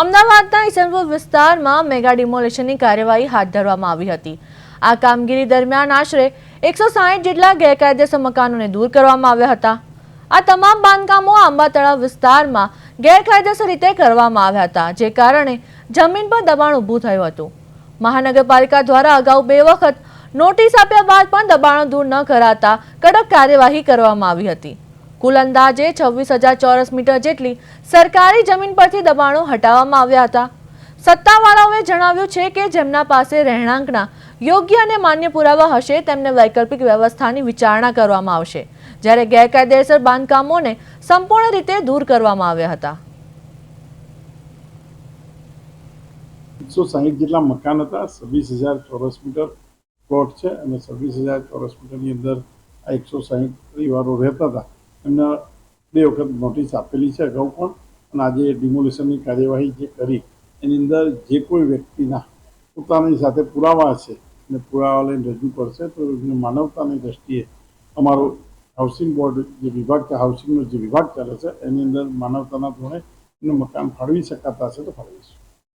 અમદાવાદના ઈસનપુર વિસ્તારમાં મેગા ડિમોલેશનની કાર્યવાહી હાથ ધરવામાં આવી હતી। આ કામગીરી દરમિયાન આશરે 160 જેટલા ગેરકાયદેસર મકાનોને દૂર કરવામાં આવ્યા હતા। આ તમામ બાંધકામો આંબા તળાવ વિસ્તારમાં ગેરકાયદેસર રીતે કરવામાં આવ્યા હતા, જે કારણે જમીન પર દબાણ ઊભું થયું હતું। મહાનગરપાલિકા દ્વારા અગાઉ 2 વખત નોટિસ આપ્યા બાદ પણ દબાણો દૂર ન કરાતા કડક કાર્યવાહી કરવામાં આવી હતી। કુલ અંદાજે 26,000 ચોરસ મીટર જેટલી સરકારી જમીન પરથી દબાણો હટાવવામાં આવ્યા હતા। સત્તાવાળાઓએ જણાવ્યું છે કે જેમના પાસે રહેણાંકના યોગ્ય અને માન્ય પુરાવા હશે તેમને વૈકલ્પિક વ્યવસ્થાની વિચારણા કરવામાં આવશે, જ્યારે ગેરકાયદેસર બાંધકામોને સંપૂર્ણ રીતે દૂર કરવામાં આવ્યા હતા। 160 જેટલા મકાન હતા, 26,000 ચોરસ મીટર પ્લોટ છે અને 26,000 ચોરસ મીટરની અંદર આ 160 પરિવારો રહેતા હતા। એમને 2 વખત નોટિસ આપેલી છે અગાઉ પણ, અને આજે ડિમોલિશનની કાર્યવાહી જે કરી એની અંદર જે કોઈ વ્યક્તિના પોતાની સાથે પુરાવા છે અને પુરાવા લઈને રજૂ કરશે તો એમને માનવતાની દ્રષ્ટિએ અમારો હાઉસિંગ બોર્ડ જે વિભાગ છે, હાઉસિંગનો જે વિભાગ ચાલે છે એની અંદર માનવતાના ધોરણે એનું મકાન ફાળવી શકાતા હશે તો ફાળવીશું।